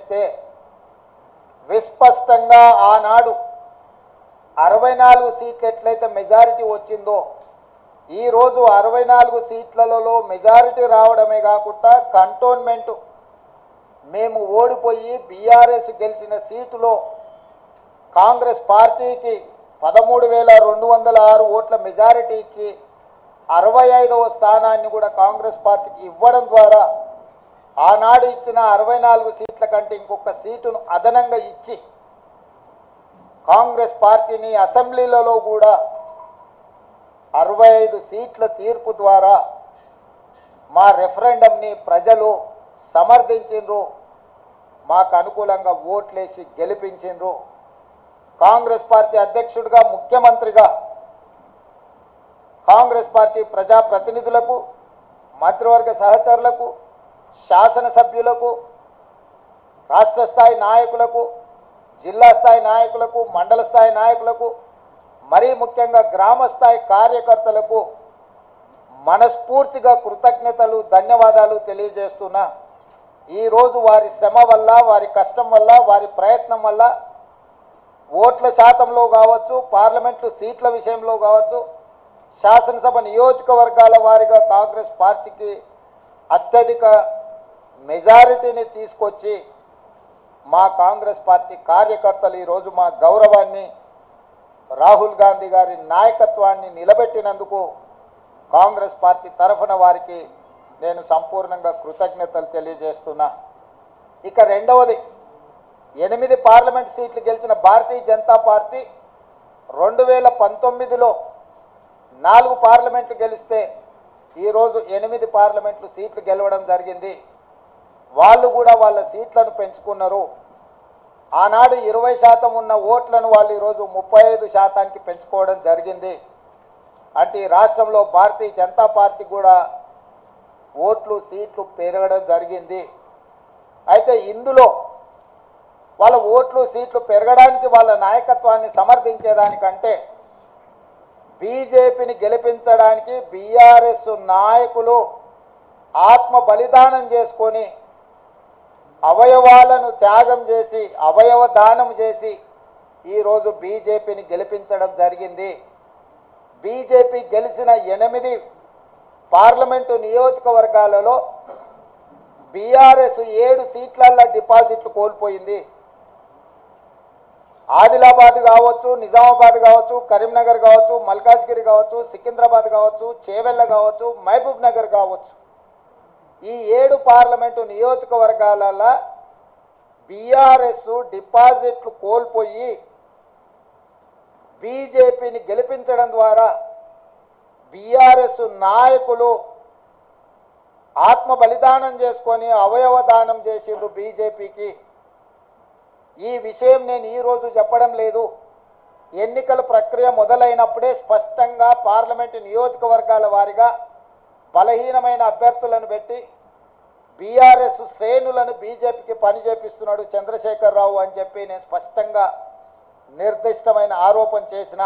చేస్తే విస్పష్టంగా ఆనాడు 64 సీట్లు ఎట్లయితే మెజారిటీ వచ్చిందో ఈరోజు 64 సీట్లలో మెజారిటీ రావడమే కాకుండా కంటోన్మెంట్ మేము ఓడిపోయి బీఆర్ఎస్ గెలిచిన సీటులో కాంగ్రెస్ పార్టీకి 13,206 ఓట్ల మెజారిటీ ఇచ్చి 65వ స్థానాన్ని కూడా కాంగ్రెస్ పార్టీకి ఇవ్వడం ద్వారా ఆనాడు ఇచ్చిన 64 సీట్ల కంటే ఇంకొక సీటును అదనంగా ఇచ్చి కాంగ్రెస్ పార్టీని అసెంబ్లీలలో కూడా 65 సీట్ల తీర్పు ద్వారా మా రెఫరెండంని ప్రజలు సమర్థించిండ్రు, మాకు అనుకూలంగా ఓట్లేసి గెలిపించిండ్రు. కాంగ్రెస్ పార్టీ అధ్యక్షుడిగా ముఖ్యమంత్రిగా కాంగ్రెస్ పార్టీ ప్రజాప్రతినిధులకు మంత్రివర్గ సహచరులకు శాసనసభ్యులకు రాష్ట్ర స్థాయి నాయకులకు జిల్లా స్థాయి నాయకులకు మండల స్థాయి నాయకులకు మరీ ముఖ్యంగా గ్రామ స్థాయి కార్యకర్తలకు మనస్ఫూర్తిగా కృతజ్ఞతలు ధన్యవాదాలు తెలియజేస్తున్నా. ఈరోజు వారి శ్రమ వల్ల వారి కష్టం వల్ల వారి ప్రయత్నం వల్ల ఓట్ల శాతంలో కావచ్చు పార్లమెంటు సీట్ల విషయంలో కావచ్చు శాసనసభ నియోజకవర్గాల వారీగా కాంగ్రెస్ పార్టీకి అత్యధిక మెజారిటీని తీసుకొచ్చి మా కాంగ్రెస్ పార్టీ కార్యకర్తలు ఈరోజు మా గౌరవాన్ని రాహుల్ గాంధీ గారి నాయకత్వాన్ని నిలబెట్టినందుకు కాంగ్రెస్ పార్టీ తరఫున వారికి నేను సంపూర్ణంగా కృతజ్ఞతలు తెలియజేస్తున్నా. ఇక రెండవది 8 పార్లమెంట్ సీట్లు గెలిచిన భారతీయ జనతా పార్టీ 2019లో 4 పార్లమెంట్లు గెలిస్తే ఈరోజు 8 పార్లమెంట్లు సీట్లు గెలవడం జరిగింది. వాళ్ళు కూడా వాళ్ళ సీట్లను పెంచుకున్నారు. ఆనాడు 20% ఉన్న ఓట్లను వాళ్ళు ఈరోజు 35%కి పెంచుకోవడం జరిగింది. అంటే రాష్ట్రంలో భారతీయ జనతా పార్టీ కూడా ఓట్లు సీట్లు పెరగడం జరిగింది. అయితే ఇందులో వాళ్ళ ఓట్లు సీట్లు పెరగడానికి వాళ్ళ నాయకత్వాన్ని సమర్థించేదానికంటే బీజేపీని గెలిపించడానికి బీఆర్ఎస్ నాయకులు ఆత్మ బలిదానం చేసుకొని అవయవాలను త్యాగం చేసి అవయవ దానం చేసి ఈరోజు బీజేపీని గెలిపించడం జరిగింది. బీజేపీ గెలిచిన 8 పార్లమెంటు నియోజకవర్గాలలో బీఆర్ఎస్ 7 సీట్లల్లో డిపాజిట్లు కోల్పోయింది. ఆదిలాబాద్ కావచ్చు, నిజామాబాద్ కావచ్చు, కరీంనగర్ కావచ్చు, మల్కాజ్గిరి కావచ్చు, సికింద్రాబాద్ కావచ్చు, చేవెళ్ళ కావచ్చు, మహబూబ్ నగర్ కావచ్చు, ఈ 7 పార్లమెంటు నియోజకవర్గాలలో బీఆర్ఎస్ డిపాజిట్లు కోల్పోయి బీజేపీని గెలిపించడం ద్వారా బీఆర్ఎస్ నాయకులు ఆత్మ బలిదానం చేసుకొని అవయవ దానం చేసిండ్రు బీజేపీకి. ఈ విషయం నేను ఈరోజు చెప్పడం లేదు. ఎన్నికల ప్రక్రియ మొదలైనప్పుడే స్పష్టంగా పార్లమెంటు నియోజకవర్గాల వారీగా బలహీనమైన అభ్యర్థులను పెట్టి బీఆర్ఎస్ శ్రేణులను బీజేపీకి పని చేపిస్తున్నాడు చంద్రశేఖర్ రావు అని చెప్పి నేను స్పష్టంగా నిర్దిష్టమైన ఆరోపణ చేసిన